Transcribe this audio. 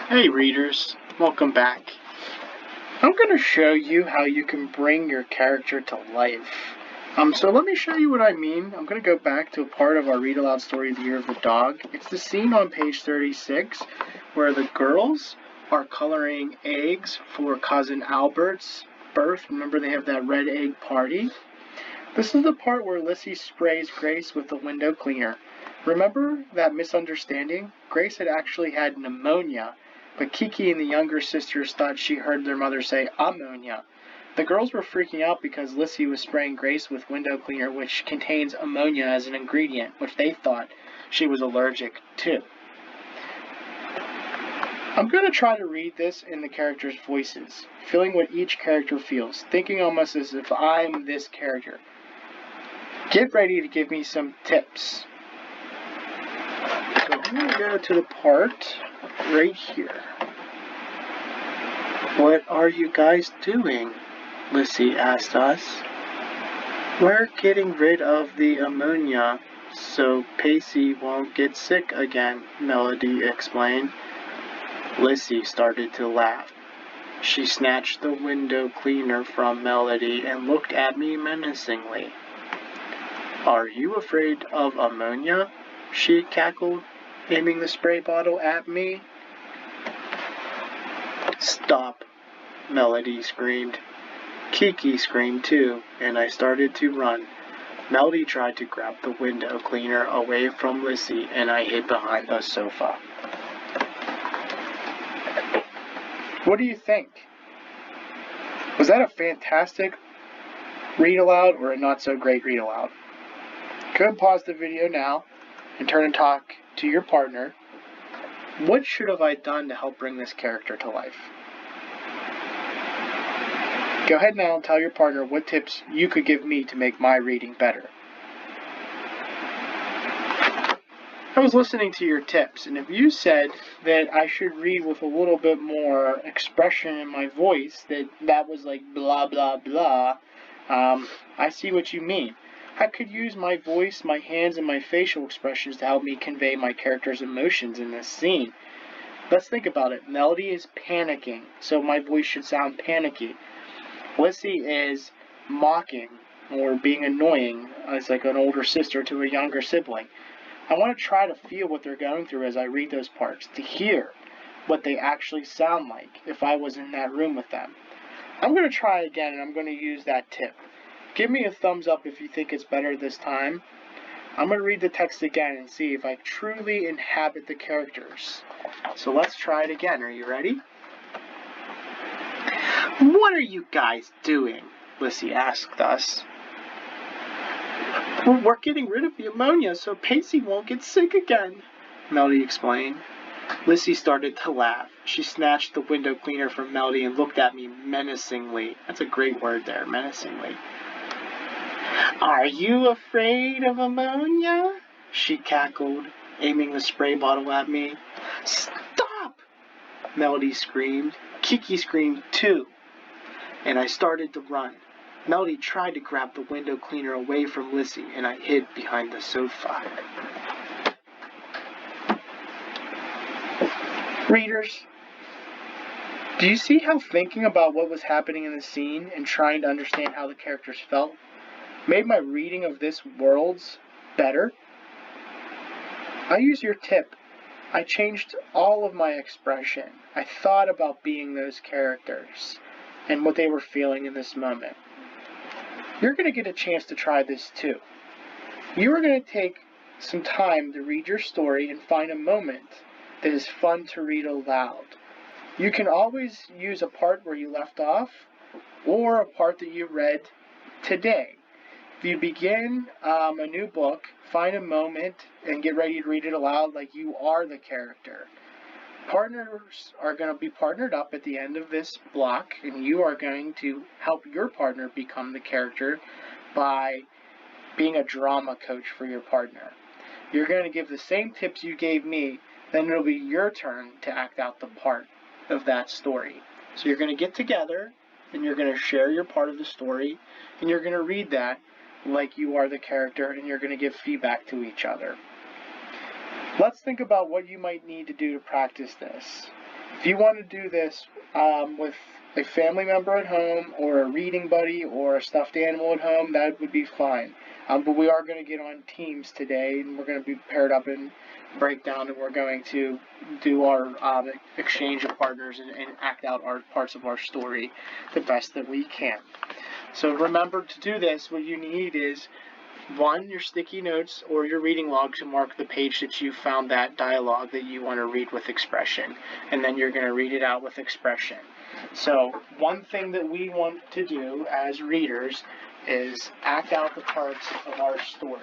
Hey readers, welcome back. I'm going to show you how you can bring your character to life. So let me show you what I mean. I'm going to go back to a part of our read aloud story, The Year of the Dog. It's the scene on page 36 where the girls are coloring eggs for cousin Albert's birth. Remember, they have that red egg party. This is the part where Lissy sprays Grace with the window cleaner. Remember that misunderstanding? Grace had actually had pneumonia, but Kiki and the younger sisters thought she heard their mother say ammonia. The girls were freaking out because Lissy was spraying Grace with window cleaner, which contains ammonia as an ingredient, which they thought she was allergic to. I'm going to try to read this in the characters' voices, feeling what each character feels, thinking almost as if I'm this character. Get ready to give me some tips. So I'm going to go to the part right here. What are you guys doing? Lissy asked us. We're getting rid of the ammonia so Pacey won't get sick again, Melody explained. Lissy started to laugh. She snatched the window cleaner from Melody and looked at me menacingly. Are you afraid of ammonia? She cackled, aiming the spray bottle at me. Stop, Melody screamed. Kiki screamed too, and I started to run. Melody tried to grab the window cleaner away from Lissy, and I hid behind the sofa. What do you think? Was that a fantastic read aloud or a not so great read aloud? Go ahead and pause the video now and turn and talk to your partner. What should have I done to help bring this character to life? Go ahead now and tell your partner what tips you could give me to make my reading better. I was listening to your tips, and if you said that I should read with a little bit more expression in my voice, that was like blah, blah, blah, I see what you mean. I could use my voice, my hands, and my facial expressions to help me convey my character's emotions in this scene. Let's think about it. Melody is panicking, so my voice should sound panicky. Lissy is mocking or being annoying as like an older sister to a younger sibling. I want to try to feel what they're going through as I read those parts, to hear what they actually sound like if I was in that room with them. I'm going to try again, and I'm going to use that tip. Give me a thumbs up if you think it's better this time. I'm going to read the text again and see if I truly inhabit the characters. So let's try it again. Are you ready? What are you guys doing? Lissy asked us. We're getting rid of the ammonia so Pacey won't get sick again, Melody explained. Lissy started to laugh. She snatched the window cleaner from Melody and looked at me menacingly. That's a great word there, menacingly. Are you afraid of ammonia? She cackled, aiming the spray bottle at me. Stop! Melody screamed. Kiki screamed too, and I started to run. Melody tried to grab the window cleaner away from Lissy, and I hid behind the sofa. Readers, do you see how thinking about what was happening in the scene and trying to understand how the characters felt made my reading of this world's better? I used your tip. I changed all of my expression. I thought about being those characters and what they were feeling in this moment. You're going to get a chance to try this too. You are going to take some time to read your story and find a moment that is fun to read aloud. You can always use a part where you left off or a part that you read today. If you begin a new book, find a moment and get ready to read it aloud like you are the character. Partners are going to be partnered up at the end of this block, and you are going to help your partner become the character by being a drama coach for your partner. You're going to give the same tips you gave me, then it'll be your turn to act out the part of that story. So you're going to get together, and you're going to share your part of the story, and you're going to read that like you are the character, and you're going to give feedback to each other. Let's think about what you might need to do to practice this. If you want to do this with a family member at home or a reading buddy or a stuffed animal at home, that would be fine. But we are going to get on teams today, and we're going to be paired up and break down, and we're going to do our exchange of partners and act out our parts of our story the best that we can. So remember, to do this, what you need is, one, your sticky notes or your reading log to mark the page that you found that dialogue that you want to read with expression, and then you're going to read it out with expression. So one thing that we want to do as readers is act out the parts of our story.